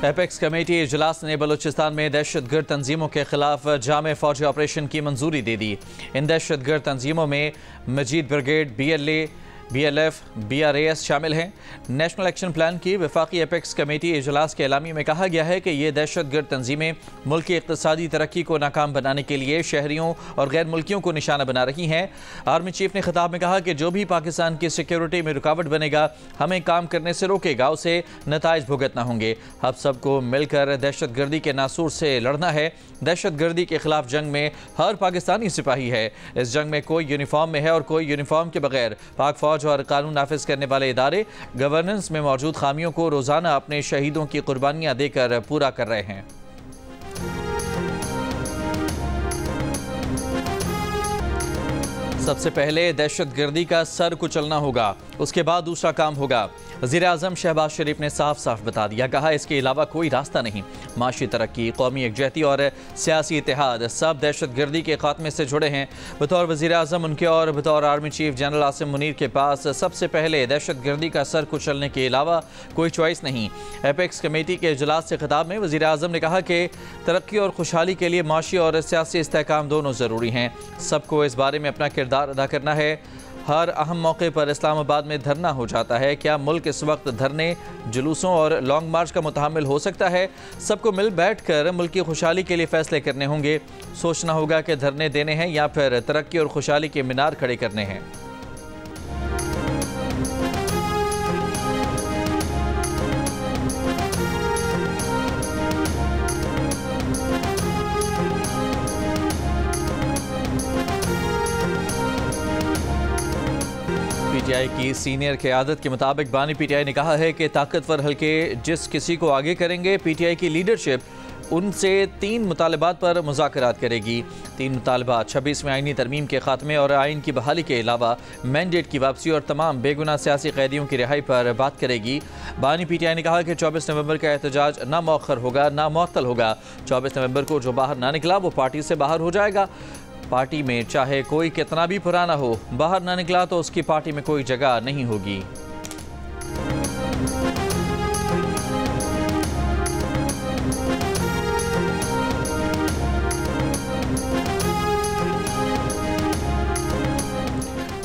Apex committee इजलास ने बलूचिस्तान में दहशतगर्द तंजीमों के खिलाफ जामे फौजी ऑपरेशन की मंजूरी दे दी। इन दहशतगर्द तंजीमों में मजीद ब्रिगेड, BLA, BLF, BRAS शामिल हैं। नेशनल एक्शन प्लान की वफाकी एपेक्स कमेटी इजलास के एलामी में कहा गया है कि ये दहशतगर्द तंजीमें मुल्क की इक़्तिसादी तरक्की को नाकाम बनाने के लिए शहरियों और गैर मुल्कियों को निशाना बना रही हैं। आर्मी चीफ ने खिताब में कहा कि जो भी पाकिस्तान की सिक्योरिटी में रुकावट बनेगा, हमें काम करने से रोकेगा, उसे नताइज भुगतना होंगे। अब सबको मिलकर दहशतगर्दी के नासूर से लड़ना है। दहशतगर्दी के खिलाफ जंग में हर पाकिस्तानी सिपाही है। इस जंग में कोई यूनिफॉर्म में है और कोई यूनिफॉर्म के बगैर। पाक फौज और कानून नाफिज करने वाले इदारे गवर्नेंस में मौजूद खामियों को रोजाना अपने शहीदों की कुर्बानियां देकर पूरा कर रहे हैं। सबसे पहले दहशतगर्दी का सर कुचलना होगा, उसके बाद दूसरा काम होगा। वज़ीर-ए-आज़म शहबाज शरीफ ने साफ साफ बता दिया, कहा इसके अलावा कोई रास्ता नहीं। माशी तरक्की, कौमी यकजहती और सियासी इत्तेहाद सब दहशतगर्दी के खात्मे से जुड़े हैं। बतौर वज़ीर-ए-आज़म उनके और बतौर army chief general Asim Munir के पास सबसे पहले दहशतगर्दी का सर कुचलने के अलावा कोई चॉइस नहीं। एपेक्स कमेटी के इजलास से खिताब में वज़ीर-ए-आज़म ने कहा कि तरक्की और खुशहाली के लिए माशी और सियासी इस्तेहकाम दोनों ज़रूरी हैं। सबको इस बारे में अपना किरदार अदा करना है। हर अहम मौके पर इस्लामाबाद में धरना हो जाता है। क्या मुल्क इस वक्त धरने, जुलूसों और लॉन्ग मार्च का मुतहम्मिल हो सकता है? सबको मिल बैठ कर मुल्क की खुशहाली के लिए फैसले करने होंगे। सोचना होगा कि धरने देने हैं या फिर तरक्की और खुशहाली के मीनार खड़े करने हैं। PTI की सीनियर क़यादत के मुताबिक बानी PTI ने कहा है कि ताकतवर हल्के जिस किसी को आगे करेंगे, PTI की लीडरशिप उनसे 3 मुतालबात पर मुज़ाकरात करेगी। 3 मुतालबात 26वें आईनी तरमीम के खात्मे और आइन की बहाली के अलावा मैंडेट की वापसी और तमाम बेगुनाह सियासी कैदियों की रिहाई पर बात करेगी। बानी PTI ने कहा कि 24 नवंबर का एहतजाज ना मौखर होगा ना मुअत्तल होगा। 24 नवंबर को जो बाहर ना निकला वो पार्टी से बाहर हो जाएगा। पार्टी में चाहे कोई कितना भी पुराना हो, बाहर ना निकला तो उसकी पार्टी में कोई जगह नहीं होगी।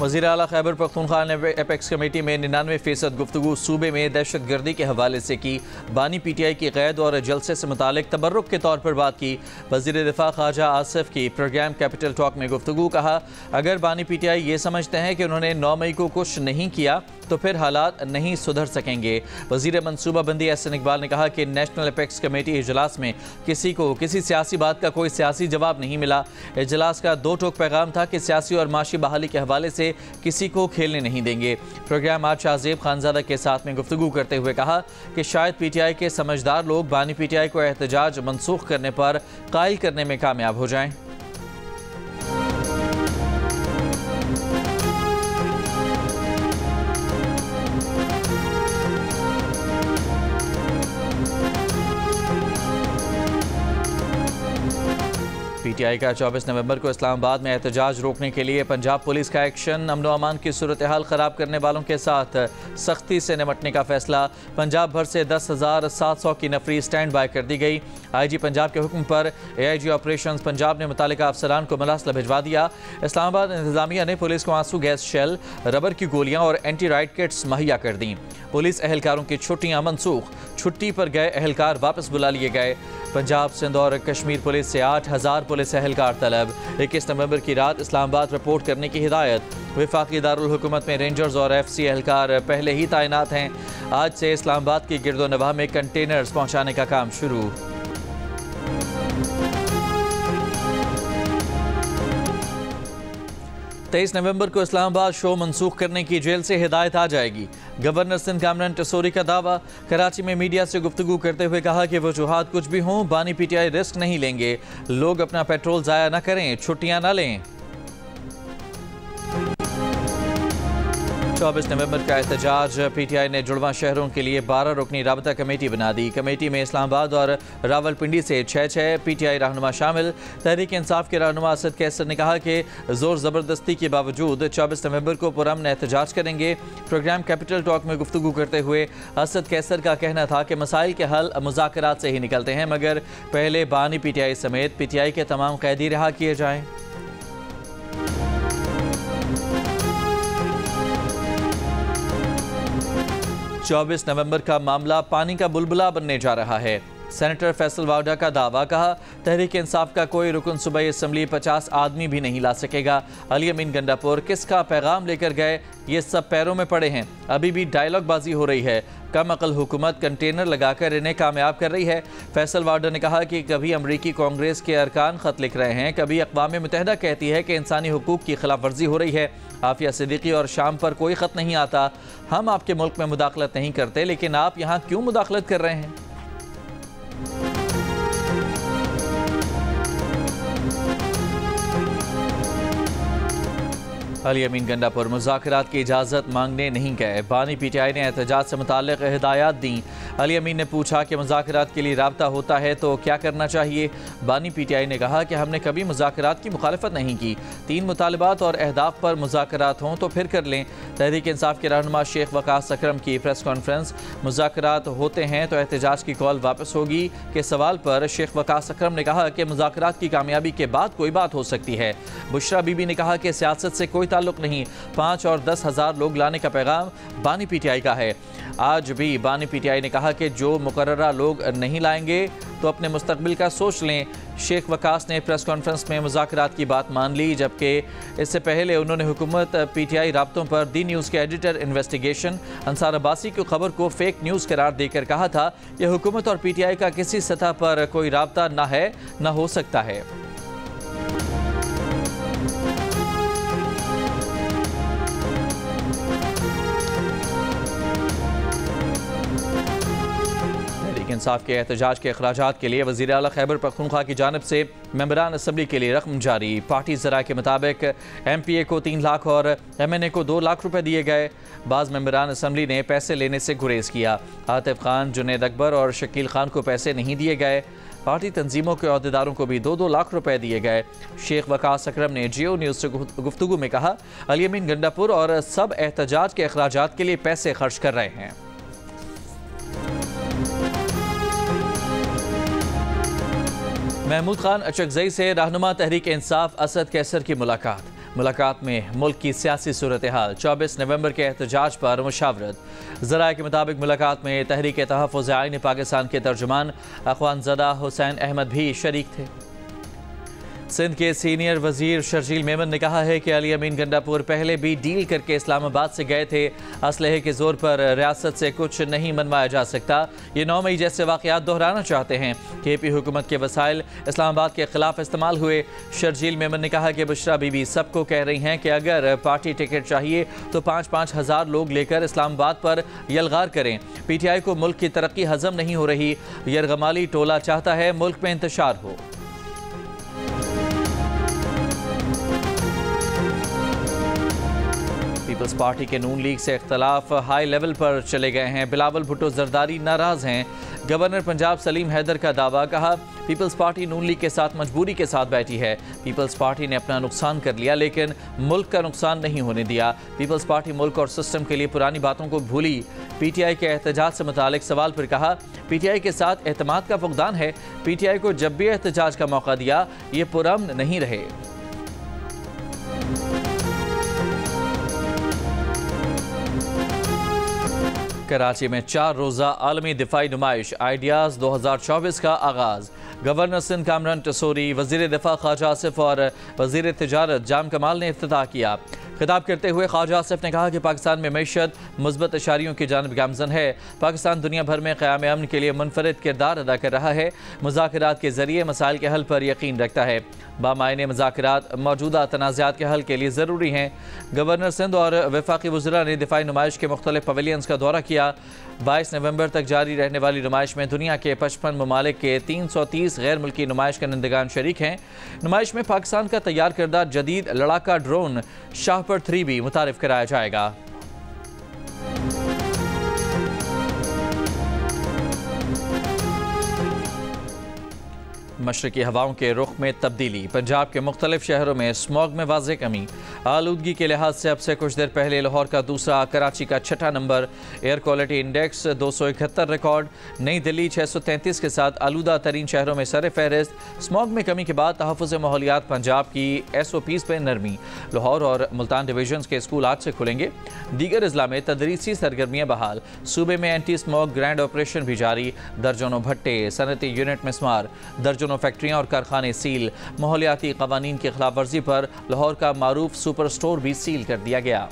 वज़ीर आला खैबर पख्तूनख्वा ने एपेक्स कमेटी में 99% गुफ्तगू सूबे में दहशतगर्दी के हवाले से की। बानी PTI की क़ैद और जलसे से मुतालिक तबर्रुक के तौर पर बात की। वज़ीर दिफा ख्वाजा आसिफ की प्रोग्राम कैपिटल टॉक में गुफ्तगू, कहा अगर बानी PTI ये समझते हैं कि उन्होंने 9 मई को कुछ नहीं किया तो फिर हालात नहीं सुधर सकेंगे। वज़ीर मनसूबाबंदी एहसन इकबाल ने कहा कि नेशनल एपेक्स कमेटी इजलास में किसी को किसी सियासी बात का कोई सियासी जवाब नहीं मिला। इजलास का 2 टोक पैगाम था कि सियासी और माशी बहाली के हवाले से किसी को खेलने नहीं देंगे। प्रोग्राम आज शाहजेब खानजादा के साथ में गुफ्तगू करते हुए कहा कि शायद PTI के समझदार लोग बानी PTI को एहतजाज मनसूख करने पर कायल करने में कामयाब हो जाएं। PTI का 24 नवंबर को इस्लामाबाद में एहतजाज रोकने के लिए पंजाब पुलिस का एक्शन। अमन व अमान की सूरत हाल ख़राब करने वालों के साथ सख्ती से निपटने का फैसला। पंजाब भर से 10,700 की नफरी स्टैंड बाय कर दी गई। IG पंजाब के हुक्म पर AIG ऑपरेशंस पंजाब ने मुतालिका अफसरान को मलासला भिजवा दिया। इस्लामाबाद इंतजामिया ने पुलिस को आंसू गैस शेल, रबर की गोलियां और एंटी राइट किट्स मुहैया कर दी। पुलिस एहलकारों की छुट्टियां मनसूख, छुट्टी पर गए एहलकार वापस बुला लिए गए। पंजाब, सिंध और कश्मीर पुलिस से 8,000 पुलिस एहलकार तलब। 21 नवंबर की रात इस्लामाबाद रिपोर्ट करने की हिदायत। वफाकी दारुल हुकूमत में रेंजर्स और FC एहलकार पहले ही तैनात हैं। आज से इस्लामाबाद की गिरदोनवाह में कंटेनर्स पहुँचाने का काम शुरू। तेईस नवंबर को इस्लामाबाद शो मनसूख करने की जेल से हिदायत आ जाएगी। गवर्नर सिंध कामरान टसूरी का दावा। कराची में मीडिया से गुफ्तगू करते हुए कहा कि वजूहात कुछ भी हों, बानी PTI रिस्क नहीं लेंगे। लोग अपना पेट्रोल ज़ाया न करें, छुट्टियां न लें। 24 नवंबर का एहतजाज। पीटीआई ने जुड़वा शहरों के लिए 12 रुकनी राबता कमेटी बना दी। कमेटी में इस्लामाबाद और रावलपिंडी से 6 पीटीआई रहनुमा शामिल। तहरीक इंसाफ के रहनुमा असद कैसर ने कहा कि जोर ज़बरदस्ती के बावजूद 24 नवंबर को पुरअमन एहतजाज करेंगे। प्रोग्राम कैपिटल टॉक में गुफ्तगू करते हुए असद कैसर का कहना था कि मसाइल के हल मुज़ाकरात से ही निकलते हैं, मगर पहले बानी पीटीआई समेत पीटीआई के तमाम कैदी रिहा किए जाएं। चौबीस नवंबर का मामला पानी का बुलबुला बनने जा रहा है। सेनेटर फैसल वावडा का दावा, कहा तहरीक इंसाफ का कोई रुकन सूबाई असम्बली 50 आदमी भी नहीं ला सकेगा। अली अमीन गंडापुर किसका पैगाम लेकर गए, ये सब पैरों में पड़े हैं। अभी भी डायलॉग बाजी हो रही है। कम अकल हुकूमत कंटेनर लगाकर इन्हें कामयाब कर रही है। फैसल वावडा ने कहा कि कभी अमरीकी कांग्रेस के अरकान खत लिख रहे हैं, कभी अक़वाम मुत्तहिदा कहती है कि इंसानी हुकूक की खिलाफ वर्जी हो रही है। आफिया सिद्दीकी और शाम पर कोई खत नहीं आता। हम आपके मुल्क में मुदाखलत नहीं करते, लेकिन आप यहाँ क्यों मुदाखलत कर रहे हैं? अली अमीन गंडापुर मुज़ाकरात की इजाज़त मांगने नहीं गए। बानी पीटीआई ने एहतजाज से मुताल्लिक़ हिदायत दी। अली अमीन ने पूछा कि मुज़ाकरात के लिए राब्ता होता है तो क्या करना चाहिए। बानी पीटीआई ने कहा कि हमने कभी मुज़ाकरात की मुखालफत नहीं की। 3 मुतालबात और अहदाफ पर मुज़ाकरात हों तो फिर कर लें। तहरीक इंसाफ के रहनुमा शेख वकास अकरम की प्रेस कॉन्फ्रेंस। मुज़ाकरात होते हैं तो एहतजाज की कॉल वापस होगी के सवाल पर शेख वकास अकरम ने कहा कि मुज़ाकरात की कामयाबी के बाद कोई बात हो सकती है। बुशरा बीबी ने कहा कि सियासत से कोई ताल्लुक नहीं, 5 और 10 हज़ार लोग लाने का पैगाम बानी पीटीआई का है। आज भी बानी पीटीआई ने कहा कि जो मुकर्ररा लोग नहीं लाएंगे तो अपने मुस्तकबिल का सोच लें। शेख वकास ने प्रेस कॉन्फ्रेंस में मुज़ाकरात की बात मान ली, जबकि इससे पहले उन्होंने हुकूमत पीटीआई राब्तों पर दी न्यूज़ के एडिटर इन्वेस्टिगेशन अंसार अब्बासी की खबर को फेक न्यूज़ करार देकर कहा था कि हुकूमत और पीटीआई का किसी सतह पर कोई राब्ता न है न हो सकता है। इंसाफ के एहतजाज के अखराजात के लिए वज़ीर आला खैबर पख्तूनख्वा की जानिब से मेंबरान असम्बली के लिए रकम जारी। पार्टी ज़राए के मुताबिक MPA को 3 लाख और MNA को 2 लाख रुपए दिए गए। बाज़ मेंबरान असम्बली ने पैसे लेने से गुरेज किया। आतिफ खान, जुनैद अकबर और शकील खान को पैसे नहीं दिए गए। पार्टी तंजीमों के अहदेदारों को भी 2-2 लाख रुपए दिए गए। शेख वकास अकरम ने जियो न्यूज़ से गुफ्तगू में कहा, अली अमीन गंडापुर और सब एहतजाज के अखराजात के लिए पैसे खर्च कर रहे हैं। महमूद खान अचकजई से रहनुमा तहरीक इंसाफ असद कैसर की मुलाकात में मुल्क की सियासी सूरत हाल, 24 नवंबर के एहतजाज पर मुशावरत। ज़राए के मुताबिक मुलाकात में तहरीक तहफ़्फ़ुज़ आईन पाकिस्तान के तर्जुमान अख़वानज़दा हुसैन अहमद भी शरीक थे। सिंध के सीनियर वजीर शर्जील मेमन ने कहा है कि अली अमीन गंडापुर पहले भी डील करके इस्लामाबाद से गए थे। असलहे के जोर पर रियासत से कुछ नहीं मनवाया जा सकता। ये 9 मई जैसे वाक़यात दोहराना चाहते हैं। KP हुकूमत के वसाइल इस्लामाबाद के खिलाफ इस्तेमाल हुए। शर्जील मेमन ने कहा कि बुशरा बीबी सबको कह रही हैं कि अगर पार्टी टिकट चाहिए तो 5-5 हज़ार लोग लेकर इस्लामाबाद पर यलगार करें। PTI को मुल्क की तरक्की हजम नहीं हो रही। यरगमाली टोला चाहता है मुल्क में इंतशार हो। पीपल्स पार्टी के नून लीग से इख्तलाफ हाई लेवल पर चले गए हैं। बिलावल भुट्टो जरदारी नाराज हैं। गवर्नर पंजाब सलीम हैदर का दावा, कहा पीपल्स पार्टी नून लीग के साथ मजबूरी के साथ बैठी है। पीपल्स पार्टी ने अपना नुकसान कर लिया लेकिन मुल्क का नुकसान नहीं होने दिया। पीपल्स पार्टी मुल्क और सिस्टम के लिए पुरानी बातों को भूली। PTI के एहतजाज से मुतालिक सवाल पर कहा, PTI के साथ एतमाद का फुकदान है। PTI को जब भी एहतजाज का मौका दिया ये पुरअमन नहीं रहे। कराची में 4 रोज़ा आलमी दिफाई नुमाइश आइडियाज़ 2024 का आगाज़। गवर्नर सिंध कामरान टसोरी, वज़ीर दिफा ख्वाजा आसिफ और वज़ीर तिजारत जाम कमाल ने इफ्तिताह किया। खिताब करते हुए ख्वाजा आसिफ ने कहा कि पाकिस्तान में मईशत मुस्बत इशारियों की जानिब गामज़न है। पाकिस्तान दुनिया भर में क़याम अमन के लिए मुनफरिद किरदार अदा कर रहा है। मुज़ाकरात के ज़रिए मसाइल के हल पर यकीन रखता है। बामायने मुज़ाकरात मौजूदा तनाज़ात के हल के लिए ज़रूरी हैं। गवर्नर सिंध और वफाकी वज़रा ने दिफाई नुमाइश के मुख्तलिफ पवेलियंस का दौरा किया। 22 नवंबर तक जारी रहने वाली नुमाइश में दुनिया के 55 ममालिक के 330 गैर मुल्की नुमाइश करंदगान शरीक हैं। नुमाइश में पाकिस्तान का तैयार करदा जदीद लड़ाका ड्रोन शाहपर 3 भी मुतारिफ कराया जाएगा। मशरकी हवाओं के रुख में तब्दीली। पंजाब के मुख्तलिफ शहरों में स्मॉग में वाज़ेह कमी। आलूदगी के लिहाज से अब से कुछ देर पहले लाहौर का दूसरा, कराची का छठा number. Air quality index 271 record. नई दिल्ली 633 के साथ आलूदा तरीन शहरों में सर फहरिस्त। स्मॉग में कमी के बाद तहफ़्फ़ुज़ माहौलियात पंजाब की SOPs पर नरमी। लाहौर और मुल्तान डिवीजन के स्कूल आज से खुलेंगे। दीगर अजला में तदरीसी सरगर्मियाँ बहाल। सूबे में एंटी स्मॉग ग्रैंड ऑपरेशन भी जारी। दर्जनों भट्टे, सनती यूनिट मिसमार, दर्जनों फैक्ट्रियां और कारखाने सील। माहौलियाती कवानीन की खिलाफ वर्जी पर लाहौर का मारूफ सुपर स्टोर भी सील कर दिया गया।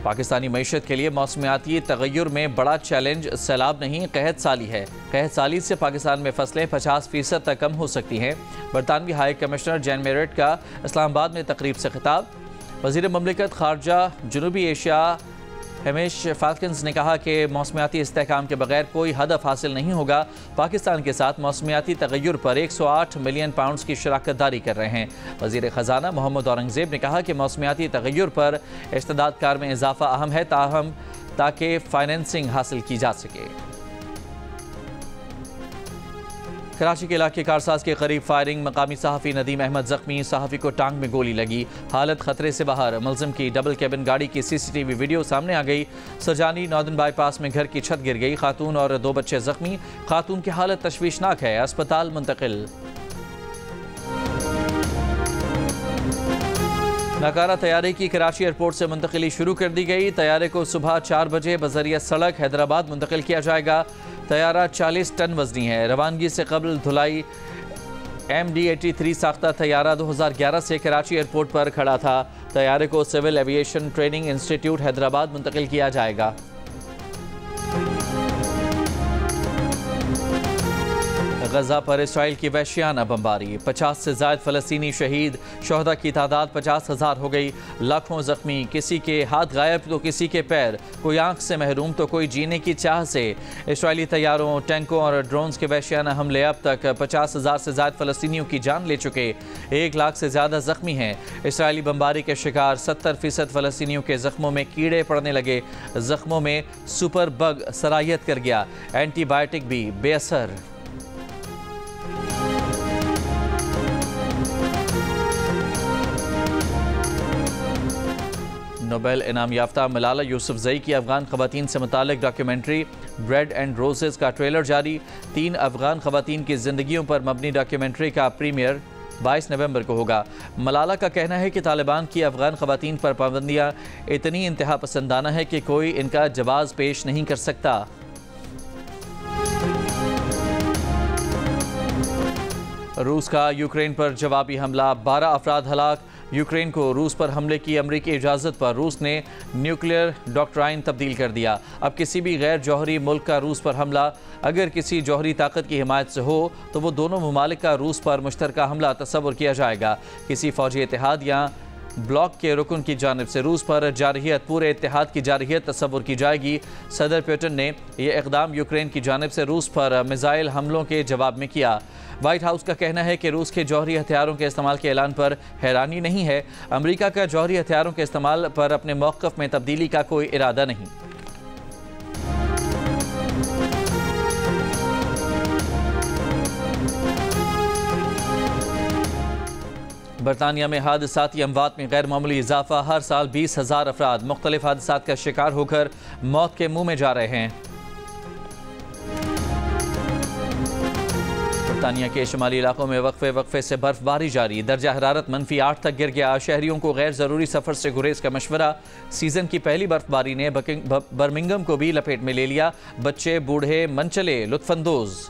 पाकिस्तानी मईशत के लिए मौसमियाती तगय्युर में बड़ा चैलेंज सैलाब नहीं, कहत साली है। कहत साली से पाकिस्तान में फसलें 50% तक कम हो सकती हैं। बरतानवी हाई कमिश्नर जैन मेरिट का इस्लामाबाद में तकरीब से खिताब। वज़ीर ममलिकत खारजा जनूबी एशिया हमेश फाल्कन्स ने कहा कि मौसमियाती इस्तेहकाम के बगैर कोई हदफ हासिल नहीं होगा। पाकिस्तान के साथ मौसमियाती तगय्युर पर 108 मिलियन पाउंड्स की शराकत दारी कर रहे हैं। वज़ीर ख़जाना मोहम्मद औरंगज़ेब ने कहा कि मौसमियाती तगय्युर पर इस्तेदाद कार में इजाफा अहम है ताकि फाइनेंसिंग हासिल की जा सके। कराची के इलाके कारसाज के करीब फायरिंग। मकामी सहाफ़ी नदीम अहमद जख्मी। सहाफ़ी को टांग में गोली लगी, हालत खतरे से बाहर। मुलजिम की डबल कैबिन गाड़ी की CCTV वीडियो सामने आ गई। सरजानी नॉर्दर्न बाईपास में घर की छत गिर गई। खातून और 2 बच्चे जख्मी। खातून की हालत तशवीशनाक है, अस्पताल मुंतकिल। नाकारा तैयारे की कराची एयरपोर्ट से मुंतकिली शुरू कर दी गई। तैयारे को सुबह 4 बजे बजरिया सड़क हैदराबाद मुंतकिल किया जाएगा। तैयारा 40 टन वजनी है। रवानगी से कबल धुलाई MD-83 साख्ता तैयारा 2011 से कराची एयरपोर्ट पर खड़ा था। तैयारे को civil aviation training institute Hyderabad मुंतकिल किया जाएगा। गजा पर इसराइल की वहशियाना बमबारी। 50 से ज़ायद फ़लस्तीनी शहीद। शोहदा की तादाद 50,000 हो गई। लाखों जख्मी। किसी के हाथ गायब तो किसी के पैर। कोई आंख से महरूम तो कोई जीने की चाह से। इसराइली तैयारों, टैंकों और ड्रोन्स के वहशियाना हमले अब तक 50,000 से ज़ायद फ़लस्तीनियों की जान ले चुके। 1 लाख से ज़्यादा जख्मी हैं। इसराइली बमबारी के शिकार 70% फ़लस्तीनियों के जख्मों में कीड़े पड़ने लगे। जख्मों में सुपर बग सरायत कर गया। एंटीबायोटिक भी बेअसर। नोबेल इनाम याफ्ता मलाला यूसुफजई की अफगान खवातीन से मुतालिक डॉक्यूमेंट्री ब्रेड एंड रोजेस का ट्रेलर जारी। 3 अफगान खवातीन की जिंदगियों पर मबनी डॉक्यूमेंट्री का प्रीमियर 22 नवंबर को होगा। मलाला का कहना है कि तालिबान की अफगान खवातीन पर पाबंदियाँ इतनी इंतहा पसंदाना है कि कोई इनका जवाब पेश नहीं कर सकता। रूस का यूक्रेन पर जवाबी हमला। 12 अफराद हलाक। यूक्रेन को रूस पर हमले की अमरीकी इजाज़त पर रूस ने न्यूक्लियर डॉक्ट्राइन तब्दील कर दिया। अब किसी भी गैर जौहरी मुल्क का रूस पर हमला अगर किसी जौहरी ताकत की हिमायत से हो तो वो दोनों ममालिक का रूस पर मुश्तरका हमला तस्वुर किया जाएगा। किसी फौजी इत्तेहाद या ब्लॉक के रुकन की जानिब से रूस पर जारहियत, पूरे इत्तेहाद की जारहियत तस्वुर की जाएगी। सदर पुतिन ने यह इक़दाम यूक्रेन की जानिब से रूस पर मिसाइल हमलों के जवाब में किया। वाइट हाउस का कहना है कि रूस के जौहरी हथियारों के इस्तेमाल के ऐलान पर हैरानी नहीं है। अमरीका का जौहरी हथियारों के इस्तेमाल पर अपने मौक़िफ़ में तब्दीली का कोई इरादा नहीं। बरतानिया में हादसाती अमवात में गैर मामूली इजाफा। हर साल 20,000 अफराद मुख्तलिफ हादसात का शिकार होकर मौत के मुंह में जा रहे हैं। बरतानिया के शुमाली इलाकों में वक्फे से बर्फबारी जारी। दर्जा हरारत -8 तक गिर गया। शहरियों को गैर ज़रूरी सफ़र से गुरेज का मशवरा। सीज़न की पहली बर्फबारी ने बर्मिंघम को भी लपेट में ले लिया। बच्चे बूढ़े मन चले लुत्फानंदोज़।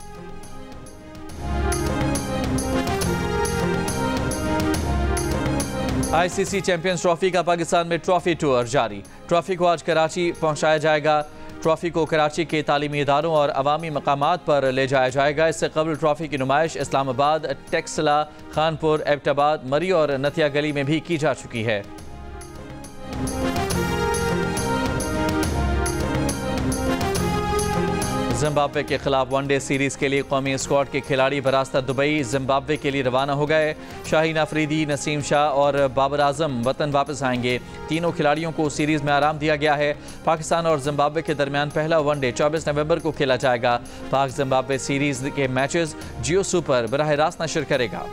ICC चैंपियंस ट्रॉफी का पाकिस्तान में ट्रॉफी टूर जारी। ट्रॉफी को आज कराची पहुंचाया जाएगा। ट्रॉफी को कराची के तालीमी इदारों और अवामी मकामात पर ले जाया जाएगा। इससे कबल ट्रॉफी की नुमाइश इस्लामाबाद, टेक्सला, खानपुर, एबटाबाद, मरी और नतिया गली में भी की जा चुकी है। जिम्बाब्वे के खिलाफ वनडे सीरीज के लिए कौमी स्क्वाड के खिलाड़ी बरास्ता दुबई जिम्बाब्वे के लिए रवाना हो गए। शाहीन अफरीदी, नसीम शाह और बाबर आजम वतन वापस आएंगे। तीनों खिलाड़ियों को सीरीज में आराम दिया गया है। पाकिस्तान और जिम्बाब्वे के दरमियान पहला वनडे 24 नवंबर को खेला जाएगा। पाक जिम्बाब्वे सीरीज के मैचेस जियो सुपर बराह रास्त नशर करेगा।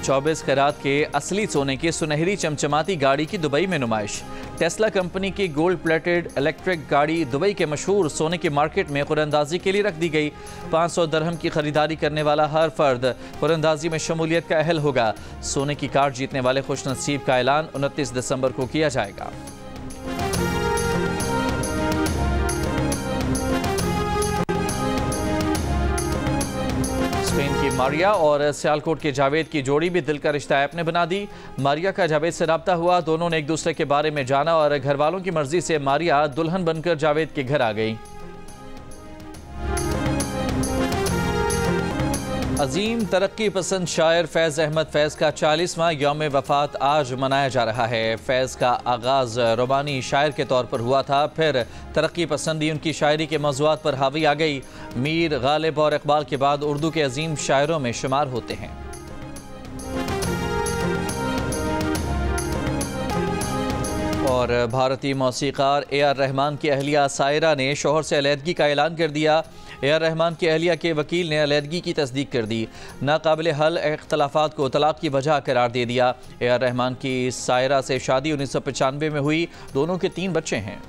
चौबीस कैरात के असली सोने की सुनहरी चमचमाती गाड़ी की दुबई में नुमाइश। टेस्ला कंपनी की गोल्ड प्लेटेड इलेक्ट्रिक गाड़ी दुबई के मशहूर सोने के मार्केट में कुरअंदाजी के लिए रख दी गई। 500 दरहम की खरीदारी करने वाला हर फर्द कुरअंदाजी में शमूलियत का अहल होगा। सोने की कार जीतने वाले खुशनसीब का ऐलान 29 दिसंबर को किया जाएगा। स्पेन की मारिया और सियालकोट के जावेद की जोड़ी भी दिल का रिश्ता ऐप ने बना दी। मारिया का जावेद से रब्ता हुआ, दोनों ने एक दूसरे के बारे में जाना और घर वालों की मर्जी से मारिया दुल्हन बनकर जावेद के घर आ गई। अजीम तरक्की पसंद शायर फैज़ अहमद फैज़ का 40वां यौम वफ़ात आज मनाया जा रहा है। फैज़ का आगाज़ रोमानी शायर के तौर पर हुआ था, फिर तरक्की पसंदी उनकी शायरी के मौज़ूआत पर हावी आ गई। मीर, गालिब और इकबाल के बाद उर्दू के अजीम शायरों में शुमार होते हैं। और भारतीय मौसीकार ए.आर. रहमान की अहलिया सायरा ने शोहर से अलहदगी का ऐलान कर दिया। ए.आर. रहमान की अहलिया के वकील ने अलहदगी की तस्दीक कर दी। नाकाबिल हल इख्तलाफात को तलाक की वजह करार दे दिया। ए.आर. रहमान की सायरा से शादी 1995 में हुई। दोनों के 3 बच्चे हैं।